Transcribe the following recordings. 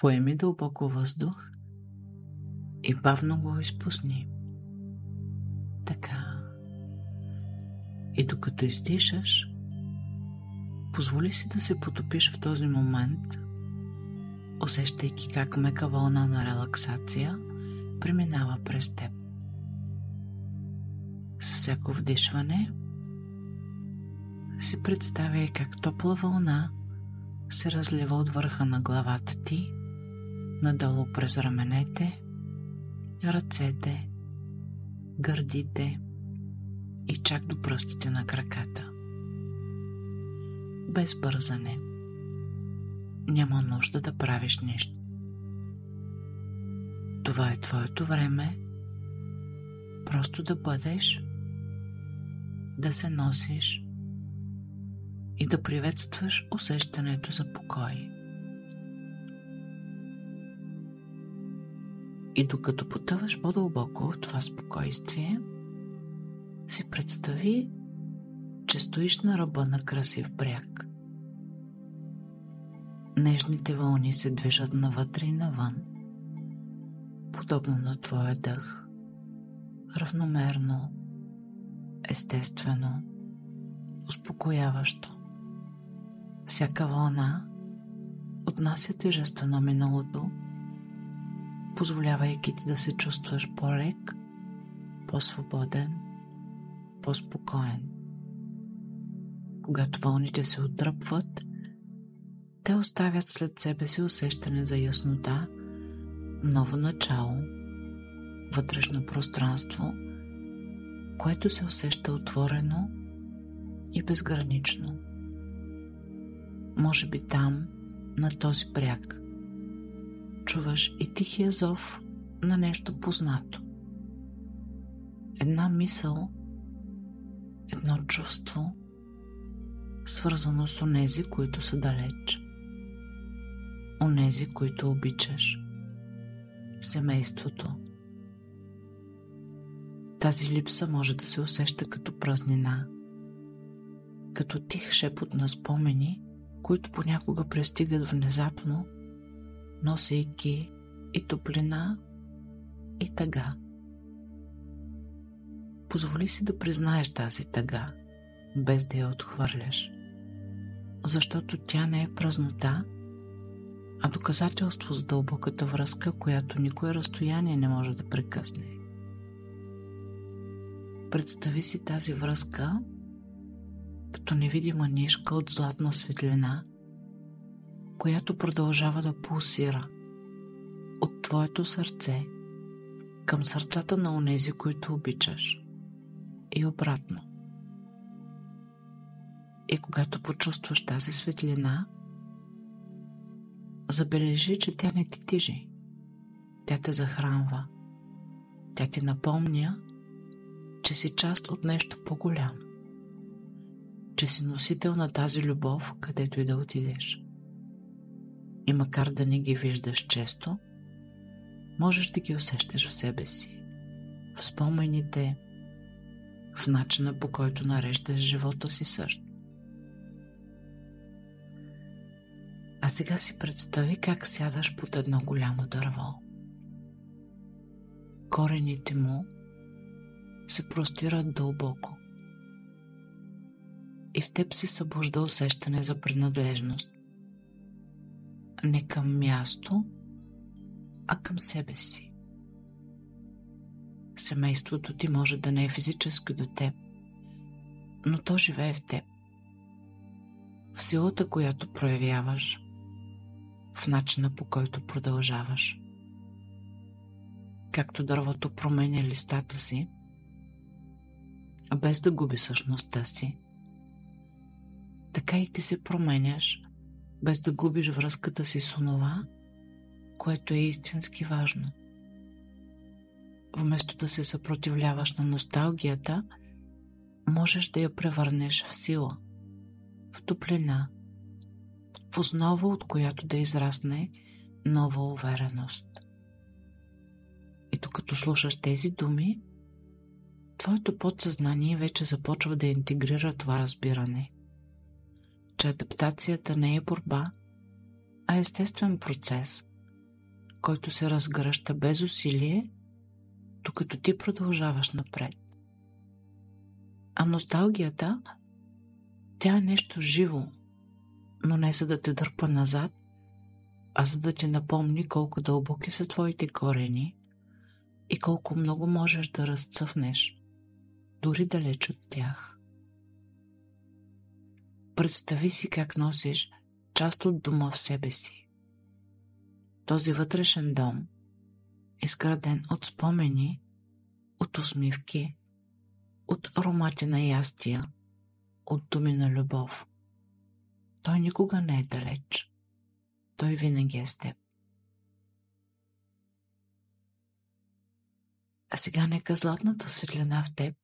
Поеми дълбоко въздух и бавно го изпусни. Така. И докато издишаш, позволи си да се потопиш в този момент, усещайки как мека вълна на релаксация преминава през теб. С всяко вдишване си представяй как топла вълна се разлива от върха на главата ти, надолу през раменете, ръцете, гърдите и чак до пръстите на краката. Без бързане. Няма нужда да правиш нищо. Това е твоето време просто да бъдеш, да се носиш и да приветстваш усещането за покой. И докато потъваш по-дълбоко в това спокойствие, си представи, че стоиш на ръба на красив бряг. Нежните вълни се движат навътре и навън, подобно на твоя дъх, равномерно, естествено, успокояващо. Всяка вълна отнася тежестта на миналото, позволявайки ти да се чувстваш по-лек, по-свободен, по-спокоен. Когато вълните се отдръпват, те оставят след себе си усещане за яснота, ново начало, вътрешно пространство, което се усеща отворено и безгранично. Може би там, на този бряг, чуваш и тихия зов на нещо познато. Една мисъл, едно чувство, свързано с онези, които са далеч. Онези, които обичаш. Семейството. Тази липса може да се усеща като празнина, като тих шепот на спомени, които понякога пристигат внезапно, носейки и топлина, и тъга. Позволи си да признаеш тази тъга, без да я отхвърляш, защото тя не е празнота, а доказателство за дълбоката връзка, която никое разстояние не може да прекъсне. Представи си тази връзка като невидима нишка от златна светлина, която продължава да пулсира от твоето сърце към сърцата на онези, които обичаш, и обратно. И когато почувстваш тази светлина, забележи, че тя не ти тежи. Тя те захранва. Тя ти напомня, че си част от нещо по-голямо. Че си носител на тази любов, където и да отидеш. И макар да не ги виждаш често, можеш да ги усещаш в себе си, в спомените, в начина, по който нареждаш живота си също. А сега си представи как сядаш под едно голямо дърво. Корените му се простират дълбоко и в теб се събужда усещане за принадлежност. Не към място, а към себе си. Семейството ти може да не е физически до теб, но то живее в теб. В силата, която проявяваш, в начина, по който продължаваш. Както дървото променя листата си, без да губи същността си, така и ти се променяш, без да губиш връзката си с онова, което е истински важно. Вместо да се съпротивляваш на носталгията, можеш да я превърнеш в сила, в топлина, в основа, от която да израсне нова увереност. И докато слушаш тези думи, твоето подсъзнание вече започва да интегрира това разбиране, че адаптацията не е борба, а естествен процес, който се разгръща без усилие, докато ти продължаваш напред. А носталгията, тя е нещо живо, но не за да те дърпа назад, а за да ти напомни колко дълбоки са твоите корени и колко много можеш да разцъфнеш, дори далеч от тях. Представи си как носиш част от дома в себе си. Този вътрешен дом, изграден от спомени, от усмивки, от аромати на ястия, от думи на любов. Той никога не е далеч. Той винаги е с теб. А сега нека златната светлина в теб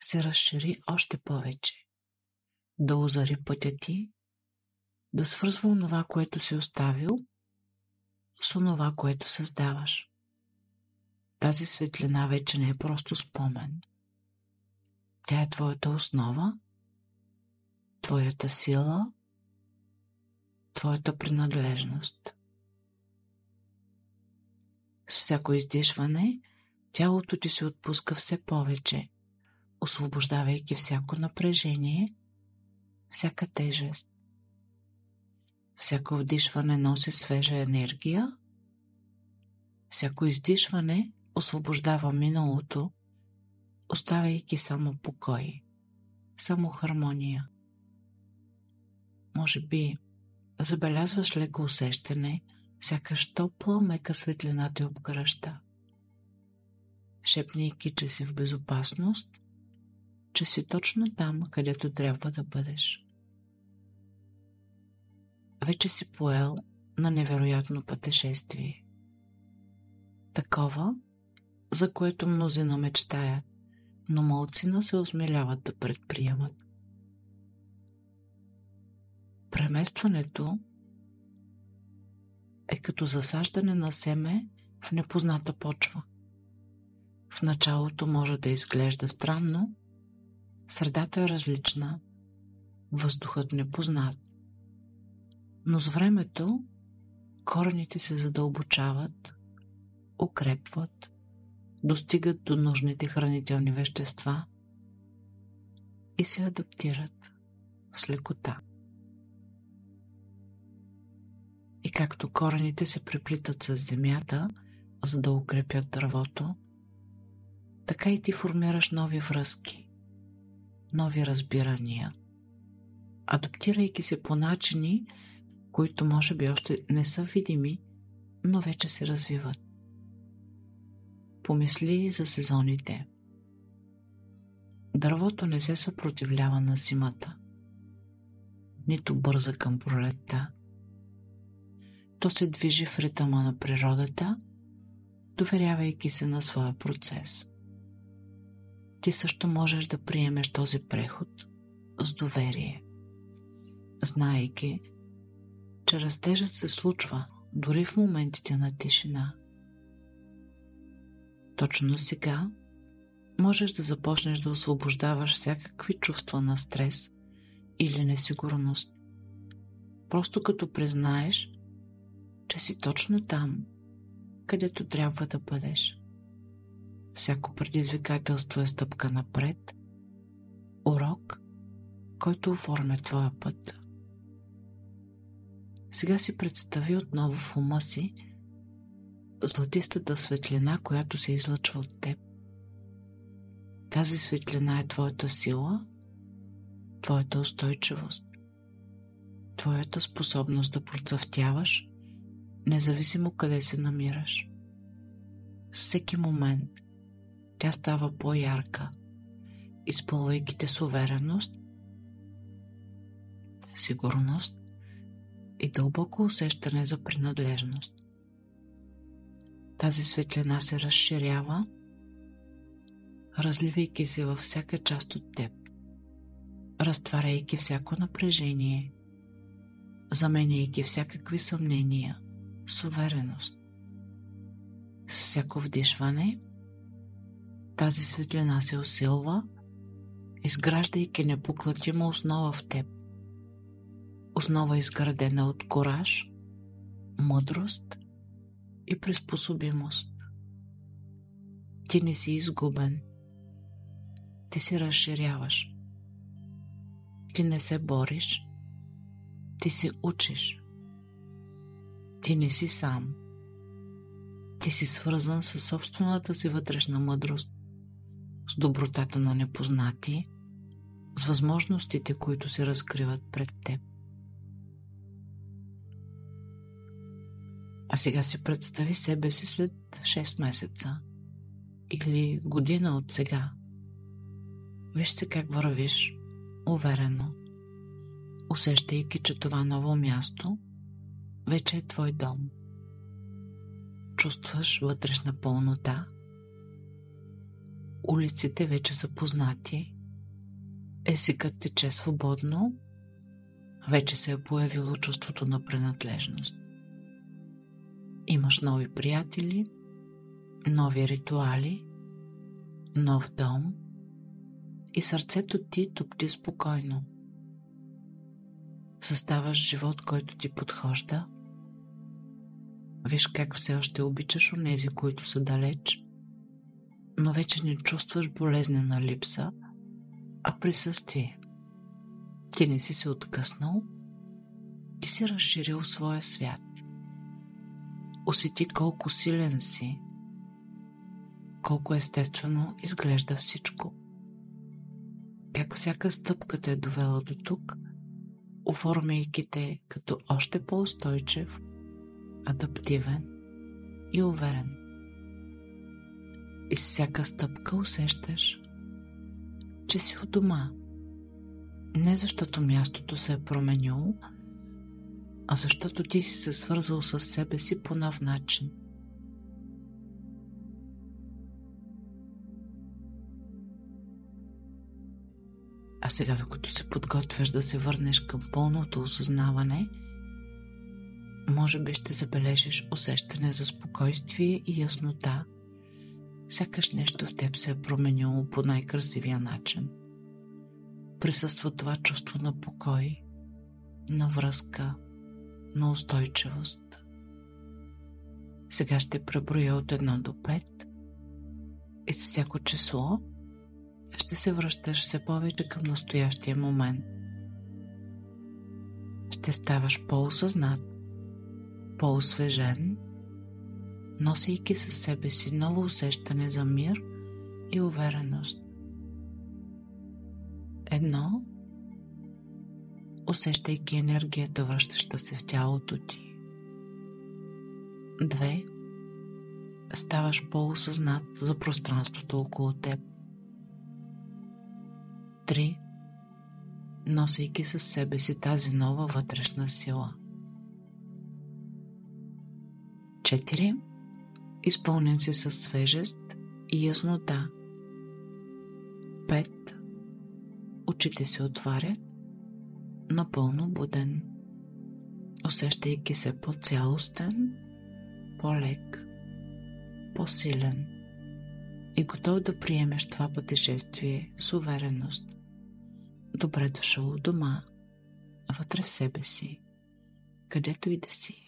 се разшири още повече, да озари пътя ти, да свързва онова, което си оставил, с онова, което създаваш. Тази светлина вече не е просто спомен. Тя е твоята основа, твоята сила, твоята принадлежност. С всяко издишване тялото ти се отпуска все повече, освобождавайки всяко напрежение, всяка тежест. Всяко вдишване носи свежа енергия, всяко издишване освобождава миналото, оставяйки само покой, само хармония. Може би забелязваш леко усещане, сякаш топла, мека светлина те обгръща, шепнейки, че си в безопасност, че си точно там, където трябва да бъдеш. Вече си поел на невероятно пътешествие. Такова, за което мнозина мечтаят, но малцина се осмеляват да предприемат. Преместването е като засаждане на семе в непозната почва. В началото може да изглежда странно, средата е различна, въздухът непознат. Но с времето корените се задълбочават, укрепват, достигат до нужните хранителни вещества и се адаптират с лекота. И както корените се преплитат с земята, за да укрепят дървото, така и ти формираш нови връзки, нови разбирания, адаптирайки се по начини, които може би още не са видими, но вече се развиват. Помисли за сезоните. Дървото не се съпротивлява на зимата, нито бърза към пролетта. То се движи в ритъма на природата, доверявайки се на своя процес. Ти също можеш да приемеш този преход с доверие, знаейки, че растежът се случва дори в моментите на тишина. Точно сега можеш да започнеш да освобождаваш всякакви чувства на стрес или несигурност. Просто като признаеш, че си точно там, където трябва да бъдеш. Всяко предизвикателство е стъпка напред, урок, който оформя твоя път. Сега си представи отново в ума си златистата светлина, която се излъчва от теб. Тази светлина е твоята сила, твоята устойчивост, твоята способност да процъфтяваш, независимо къде се намираш. С всеки момент тя става по-ярка, изпълвайки те с увереност, сигурност и дълбоко усещане за принадлежност. Тази светлина се разширява, разливайки се във всяка част от теб, разтваряйки всяко напрежение, заменяйки всякакви съмнения с увереност. С всяко вдишване тази светлина се усилва, изграждайки непоклатима основа в теб. Основа изградена от кураж, мъдрост и приспособимост. Ти не си изгубен. Ти се разширяваш. Ти не се бориш. Ти се учиш. Ти не си сам. Ти си свързан със собствената си вътрешна мъдрост, с добротата на непознати, с възможностите, които се разкриват пред теб. А сега си представи себе си след 6 месеца или година от сега. Виж се как вървиш, уверено, усещайки, че това ново място вече е твой дом. Чувстваш вътрешна пълнота. Улиците вече са познати. Езикът тече свободно. Вече се е появило чувството на принадлежност. Имаш нови приятели, нови ритуали, нов дом и сърцето ти топти спокойно. Съставаш живот, който ти подхожда. Виж как все още обичаш онези, които са далеч, но вече не чувстваш болезнена липса, а присъствие. Ти не си се откъснал, ти си разширил своя свят. Усети колко силен си, колко естествено изглежда всичко. Как всяка стъпка те е довела до тук, оформяйки те като още по-устойчив, адаптивен и уверен. И с всяка стъпка усещаш, че си у дома. Не защото мястото се е променило, а защото ти си се свързал с себе си по нов начин. А сега, докато се подготвяш да се върнеш към пълното осъзнаване, може би ще забележиш усещане за спокойствие и яснота. Сякаш нещо в теб се е променило по най-красивия начин. Присъства това чувство на покой, на връзка, на устойчивост. Сега ще преброя от 1 до 5 и с всяко число ще се връщаш все повече към настоящия момент. Ще ставаш по-осъзнат, по-освежен, носейки със себе си ново усещане за мир и увереност. 1. Усещайки енергията, връщаща се в тялото ти. 2. Ставаш по-осъзнат за пространството около теб. 3. Носейки със себе си тази нова вътрешна сила. 4. Изпълнен си със свежест и яснота. 5. Очите се отварят, напълно буден, усещайки се по-цялостен, по-лек, по-силен и готов да приемеш това пътешествие с увереност. Добре дошъл у дома, вътре в себе си, където и да си.